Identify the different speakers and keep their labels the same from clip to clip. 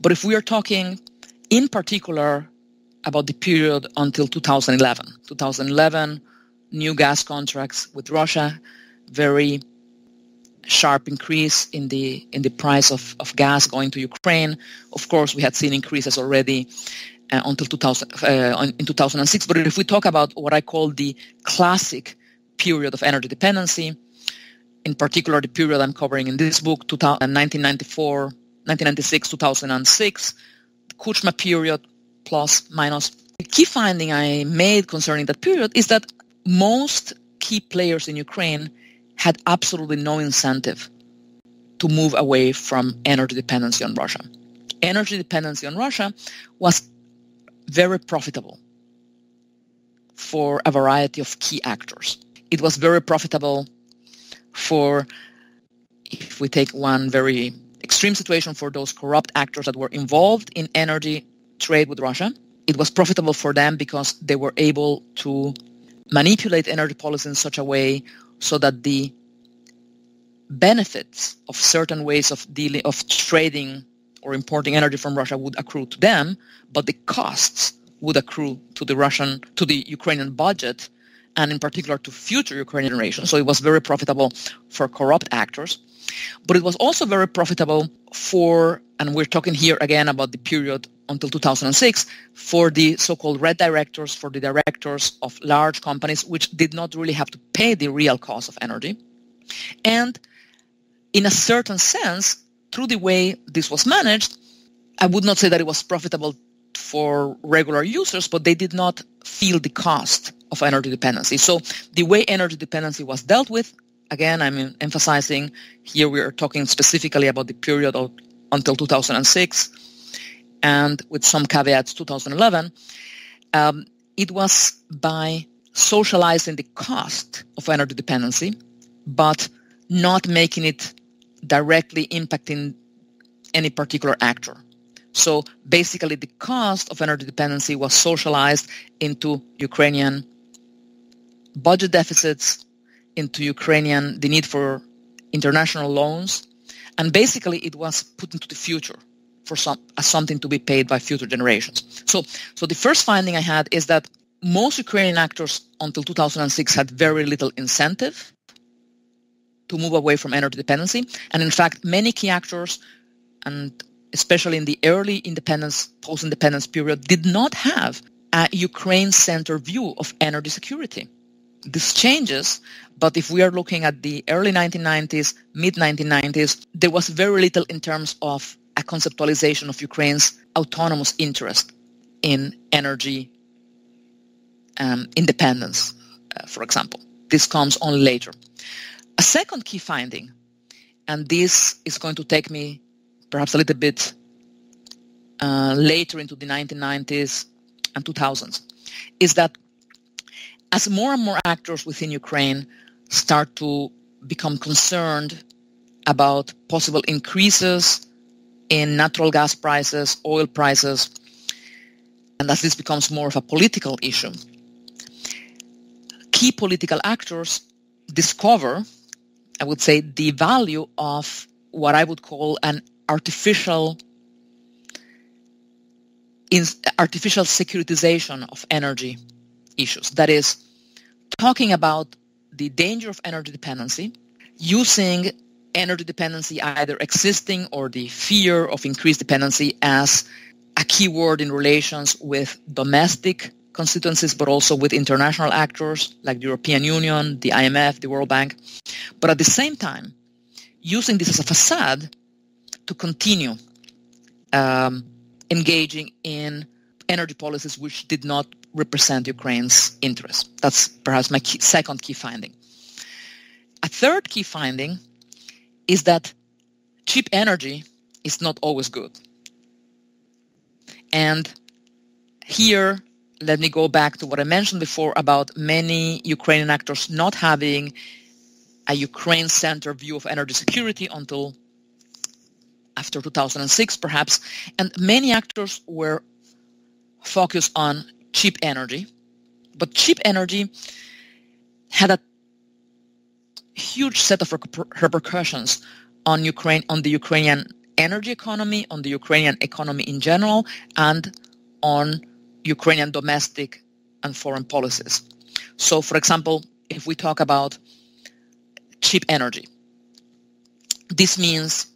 Speaker 1: But if we are talking in particular about the period until 2011, new gas contracts with Russia, very sharp increase in the price of gas going to Ukraine. Of course, we had seen increases already until in 2006. But if we talk about what I call the classic period of energy dependency, in particular the period I'm covering in this book, 1996, 2006, the Kuchma period, plus, minus. The key finding I made concerning that period is that most key players in Ukraine had absolutely no incentive to move away from energy dependency on Russia. Energy dependency on Russia was very profitable for a variety of key actors. It was very profitable for, if we take one very extreme situation, for those corrupt actors that were involved in energy trade with Russia. It was profitable for them because they were able to manipulate energy policy in such a way so that the benefits of certain ways of trading or importing energy from Russia would accrue to them, but the costs would accrue to the Ukrainian budget, and in particular to future Ukrainian generations. So it was very profitable for corrupt actors, but it was also very profitable for, and we're talking here again about the period until 2006, for the so-called red directors, for the directors of large companies, which did not really have to pay the real cost of energy. And in a certain sense, through the way this was managed, I would not say that it was profitable for regular users, but they did not feel the cost of energy dependency. So the way energy dependency was dealt with, again, I'm emphasizing here we are talking specifically about the period until 2006, and with some caveats, 2011, it was by socializing the cost of energy dependency, but not making it directly impacting any particular actor. So basically the cost of energy dependency was socialized into Ukrainian budget deficits, into the need for international loans, and basically it was put into the future as something to be paid by future generations. So the first finding I had is that most Ukrainian actors until 2006 had very little incentive to move away from energy dependency. And in fact, many key actors, and especially in the early independence, post-independence period, did not have a Ukraine-centered view of energy security. This changes, but if we are looking at the early 1990s, mid-1990s, there was very little in terms of a conceptualization of Ukraine's autonomous interest in energy independence, for example. This comes only later. A second key finding, and this is going to take me perhaps a little bit later into the 1990s and 2000s, is that as more and more actors within Ukraine start to become concerned about possible increases in natural gas prices, oil prices, and as this becomes more of a political issue, key political actors discover, I would say, the value of what I would call an artificial securitization of energy issues. That is, talking about the danger of energy dependency, using energy dependency either existing or the fear of increased dependency as a key word in relations with domestic constituencies, but also with international actors like the European Union, the IMF, the World Bank. But at the same time, using this as a facade to continue engaging in energy policies which did not represent Ukraine's interests. That's perhaps my second key finding. A third key finding is that cheap energy is not always good. And here, let me go back to what I mentioned before about many Ukrainian actors not having a Ukraine-centered view of energy security until after 2006, perhaps. And many actors were focused on cheap energy. But cheap energy had a huge set of repercussions on the Ukrainian energy economy, on the Ukrainian economy in general, and on Ukrainian domestic and foreign policies. So, for example, if we talk about cheap energy, this means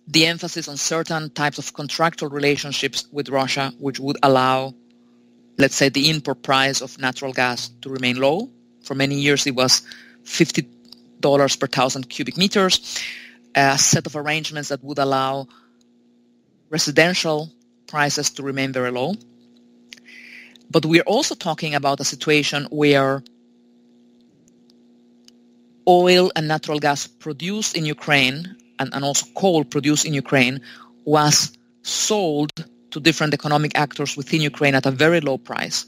Speaker 1: the emphasis on certain types of contractual relationships with Russia, which would allow, let's say, the import price of natural gas to remain low. For many years, it was $50 per 1,000 cubic meters, a set of arrangements that would allow residential prices to remain very low. But we're also talking about a situation where oil and natural gas produced in Ukraine and also coal produced in Ukraine was sold to different economic actors within Ukraine at a very low price.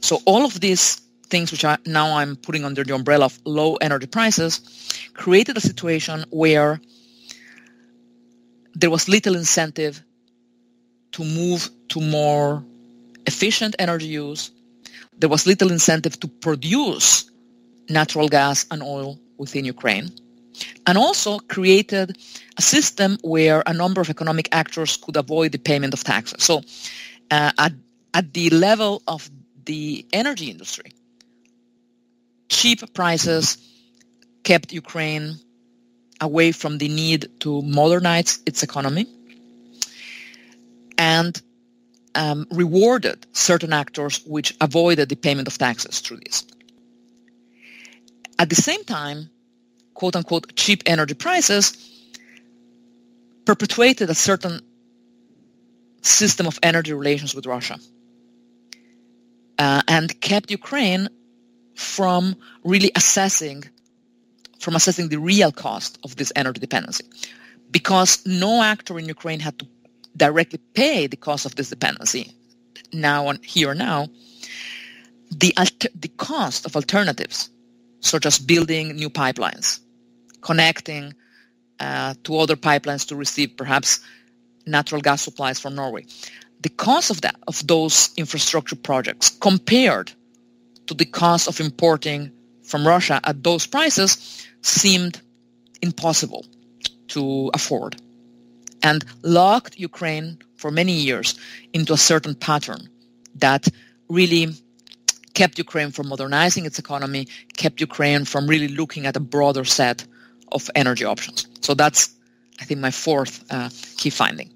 Speaker 1: So all of these things, which now I'm putting under the umbrella of low energy prices, created a situation where there was little incentive to move to more efficient energy use. There was little incentive to produce natural gas and oil within Ukraine, and also created a system where a number of economic actors could avoid the payment of taxes. So at the level of the energy industry, cheap prices kept Ukraine away from the need to modernize its economy and rewarded certain actors which avoided the payment of taxes through this. At the same time, quote-unquote cheap energy prices perpetuated a certain system of energy relations with Russia and kept Ukraine from really assessing the real cost of this energy dependency, because no actor in Ukraine had to directly pay the cost of this dependency. Now, the cost of alternatives, such as building new pipelines, connecting to other pipelines to receive perhaps natural gas supplies from Norway. The cost of those infrastructure projects compared to the cost of importing from Russia at those prices seemed impossible to afford, and locked Ukraine for many years into a certain pattern that really kept Ukraine from modernizing its economy, kept Ukraine from really looking at a broader set of energy options. So that's, I think, my fourth key finding.